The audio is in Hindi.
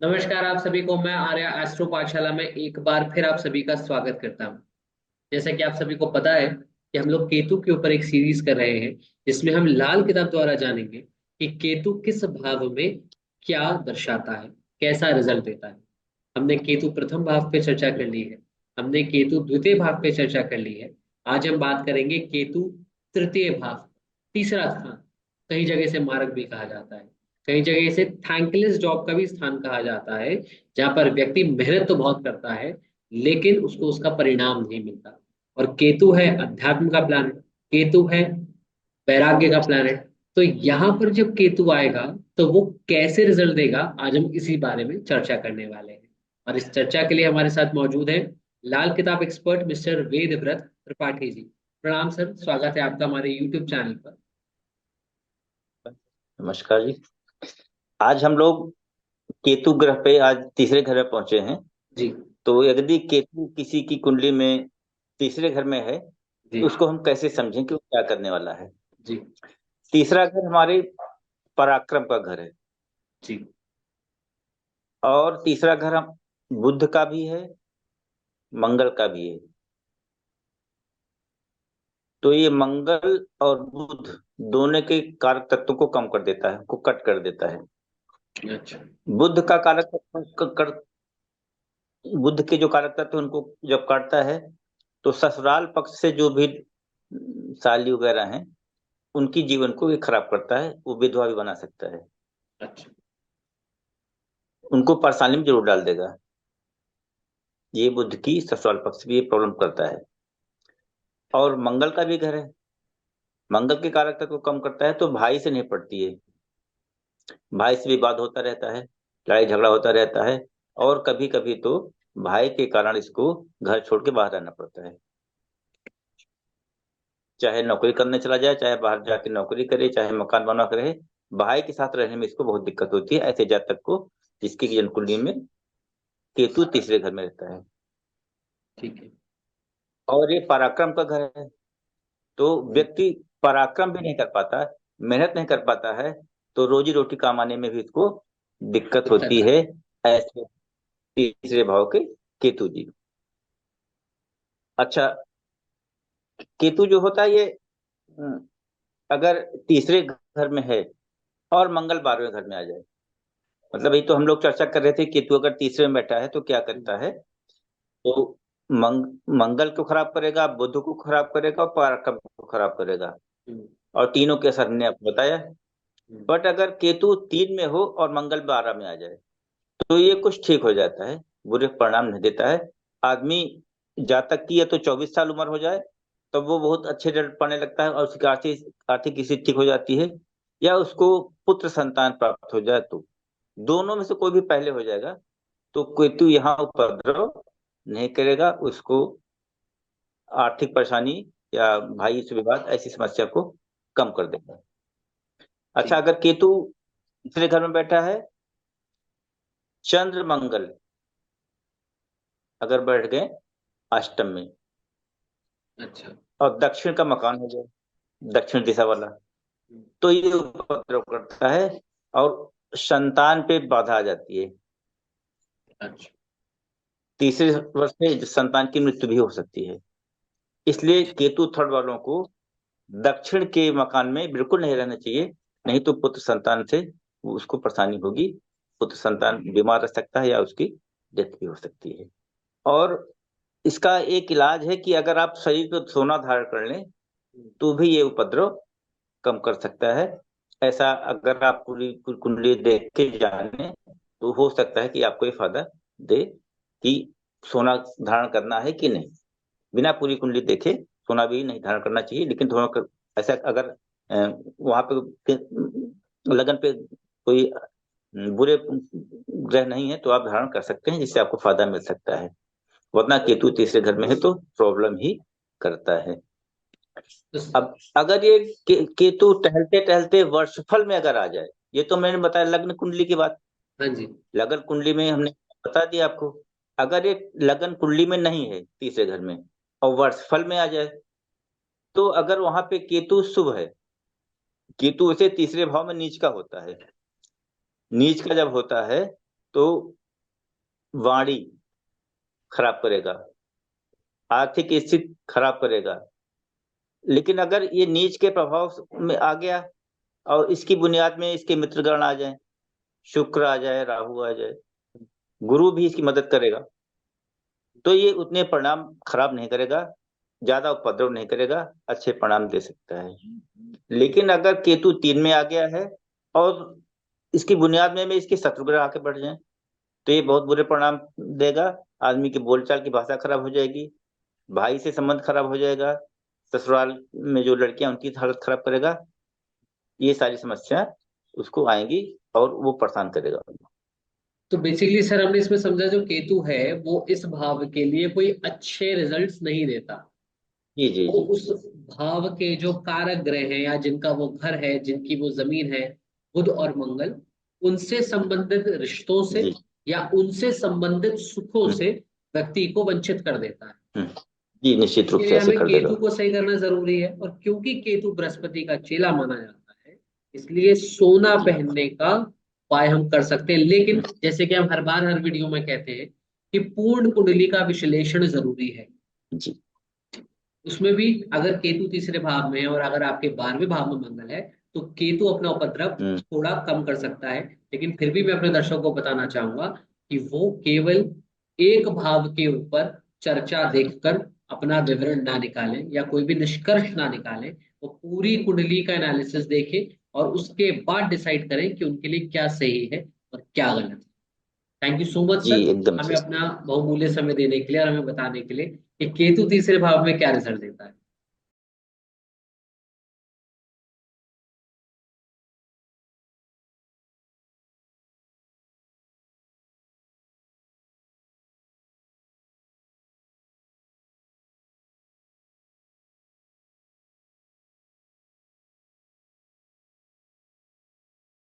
नमस्कार आप सभी को। मैं आर्या एस्ट्रो पाठशाला में एक बार फिर आप सभी का स्वागत करता हूं। जैसा कि आप सभी को पता है कि हम लोग केतु के ऊपर एक सीरीज कर रहे हैं, जिसमें हम लाल किताब द्वारा जानेंगे कि केतु किस भाव में क्या दर्शाता है, कैसा रिजल्ट देता है। हमने केतु प्रथम भाव पे चर्चा कर ली है, हमने केतु द्वितीय भाव पे चर्चा कर ली है। आज हम बात करेंगे केतु तृतीय भाव, तीसरा स्थान। कई जगह से मार्ग भी कहा जाता है, कई जगह इसे थैंकलेस जॉब का भी स्थान कहा जाता है, जहां पर व्यक्ति मेहनत तो बहुत करता है लेकिन उसको उसका परिणाम नहीं मिलता। और केतु है अध्यात्म का प्लैनेट, केतु है वैराग्य का प्लैनेट। तो यहाँ पर जब केतु आएगा तो वो कैसे रिजल्ट देगा, आज हम इसी बारे में चर्चा करने वाले हैं। और इस चर्चा के लिए हमारे साथ मौजूद है लाल किताब एक्सपर्ट मिस्टर वेदव्रत त्रिपाठी जी। प्रणाम सर, स्वागत है आपका हमारे यूट्यूब चैनल पर। नमस्कार जी। आज हम लोग केतु ग्रह पे आज तीसरे घर में पहुंचे हैं। जी। तो यदि केतु किसी की कुंडली में तीसरे घर में है जी। तो उसको हम कैसे समझें कि वो क्या करने वाला है। जी। तीसरा घर हमारे पराक्रम का घर है। जी। और तीसरा घर हम बुध का भी है, मंगल का भी है। तो ये मंगल और बुध दोनों के कारक तत्वों को कम कर देता है, को कट कर देता है। अच्छा। बुध का कारक तत्व बुध के जो कारक तत्व उनको जब काटता है तो ससुराल पक्ष से जो भी साली वगैरह हैं उनकी जीवन को ये खराब करता है, वो विधवा भी बना सकता है, अच्छा। उनको परेशानी में जरूर डाल देगा। ये बुध की ससुराल पक्ष भी ये प्रॉब्लम करता है। और मंगल का भी घर है। मंगल के कारक तत्व को कम करता है तो भाई से नहीं पड़ती है, भाई से विवाद होता रहता है, लड़ाई झगड़ा होता रहता है। और कभी कभी तो भाई के कारण इसको घर छोड़ के बाहर रहना पड़ता है। चाहे नौकरी करने चला जाए, चाहे बाहर जाके नौकरी करे, चाहे मकान बना कर रहे, भाई के साथ रहने में इसको बहुत दिक्कत होती है, ऐसे जातक को जिसकी जन्म कुंडली में केतु तीसरे घर में रहता है। ठीक है। और ये पराक्रम का घर है। तो व्यक्ति पराक्रम भी नहीं कर पाता, मेहनत नहीं कर पाता है, तो रोजी रोटी कमाने में भी इसको दिक्कत दिक्कत होती है। है। ऐसे तीसरे भाव के केतु जी। अच्छा, केतु जो होता है ये अगर तीसरे घर में है और मंगल 12वें घर में आ जाए, मतलब ये तो हम लोग चर्चा कर रहे थे केतु अगर तीसरे में बैठा है तो क्या करता है। तो मंगल को खराब करेगा, बुध को खराब करेगा और पराक्रम को खराब करेगा। हम्म। और तीनों के असर हमने आपको बताया। हम्म। बट अगर केतु 3 में हो और मंगल 12 में आ जाए तो ये कुछ ठीक हो जाता है, बुरे परिणाम नहीं देता है। आदमी जातक की या तो 24 साल उम्र हो जाए तब वो बहुत अच्छे रिजल्ट पाने लगता है और उसकी आर्थिक आर्थिक स्थिति ठीक हो जाती है। या उसको पुत्र संतान प्राप्त हो जाए तो दोनों में से कोई भी पहले हो जाएगा तो केतु यहाँ उपद्रव नहीं करेगा उसको। आर्थिक परेशानी या भाई से विवाद ऐसी समस्या को कम कर देगा। अच्छा, ठीक। अगर केतु तीसरे घर में बैठा है, चंद्र मंगल अगर बैठ गए अष्टम में अच्छा। और दक्षिण का मकान हो जाए, दक्षिण दिशा वाला, हम्म। तो ये उपद्रव करता है और संतान पे बाधा आ जाती है। अच्छा। तीसरे वर्ष में संतान की मृत्यु भी हो सकती है। इसलिए केतु थर्ड वालों को दक्षिण के मकान में बिल्कुल नहीं रहना चाहिए, नहीं तो पुत्र संतान से उसको परेशानी होगी। पुत्र संतान बीमार रह सकता है या उसकी डेथ भी हो सकती है। और इसका एक इलाज है कि अगर आप शरीर पर सोना धारण कर लें हम्म। तो भी ये उपद्रव कम कर सकता है। ऐसा अगर आप पूरी पूरी कुंडली देख के जाने तो हो सकता है कि आपको ये फायदा दे कि सोना धारण करना है कि नहीं। बिना पूरी कुंडली देखे सोना भी नहीं धारण करना चाहिए, लेकिन थोड़ा ऐसा अगर वहां पे लगन पे कोई बुरे ग्रह नहीं है तो आप धारण कर सकते हैं, जिससे आपको फायदा मिल सकता है। वरना केतु तीसरे घर में है तो प्रॉब्लम ही करता है। तो अब अगर ये केतु टहलते टहलते वर्षफल में अगर आ जाए, ये तो मैंने बताया लग्न कुंडली की बात। हाँ जी। लग्न कुंडली में हमने बता दिया आपको। अगर ये लग्न कुंडली में नहीं है तीसरे घर में और वर्षफल में आ जाए, तो अगर वहां पे केतु शुभ है, केतु उसे तीसरे भाव में नीच का होता है। नीच का जब होता है तो वाणी खराब करेगा, आर्थिक स्थिति खराब करेगा। लेकिन अगर ये नीच के प्रभाव में आ गया और इसकी बुनियाद में इसके मित्रगण आ जाए, शुक्र आ जाए, राहु आ जाए, गुरु भी इसकी मदद करेगा, तो ये उतने परिणाम खराब नहीं करेगा, ज्यादा उपद्रव नहीं करेगा, अच्छे परिणाम दे सकता है। लेकिन अगर केतु 3 में आ गया है और इसकी बुनियाद में इसके शत्रु ग्रह आके बढ़ जाए, तो ये बहुत बुरे परिणाम देगा। आदमी की बोलचाल की भाषा खराब हो जाएगी, भाई से संबंध खराब हो जाएगा, ससुराल में जो लड़कियां उनकी हालत खराब करेगा। ये सारी समस्या उसको आएंगी और वो परेशान करेगा। तो बेसिकली सर हमने इसमें समझा जो केतु है वो इस भाव के लिए कोई अच्छे रिजल्ट्स नहीं देता। जी जी वो जी उस भाव के जो कारक ग्रह हैं या जिनका वो घर है, जिनकी वो जमीन है, बुध और मंगल, उनसे संबंधित रिश्तों से जी। या उनसे संबंधित सुखों हम्म, से व्यक्ति को वंचित कर देता है। हम्म, जी निश्चित रूप इसके से लिए ऐसे हमें कर देगा। केतु को सही करना जरूरी है, और क्योंकि केतु बृहस्पति का चेला माना जाता है, इसलिए सोना जी। पहनने का उपाय हम कर सकते हैं। लेकिन जैसे कि हम हर बार हर वीडियो में कहते हैं कि पूर्ण कुंडली का विश्लेषण जरूरी है। जी। उसमें भी अगर केतु तीसरे भाव में है और अगर आपके 12वें भाव में मंगल है, तो केतु अपना उपद्रव हम्म। थोड़ा कम कर सकता है। लेकिन फिर भी मैं अपने दर्शकों को बताना चाहूंगा कि वो केवल एक भाव के ऊपर चर्चा देखकर अपना विवरण ना निकालें या कोई भी निष्कर्ष ना निकालें। वो पूरी कुंडली का एनालिसिस देखें और उसके बाद डिसाइड करें कि उनके लिए क्या सही है और क्या गलत है। थैंक यू सो मच जी सर, एकदम हमें से। अपना बहुमूल्य समय देने के लिए और हमें बताने के लिए कि केतु तीसरे भाव में क्या रिजल्ट देता है।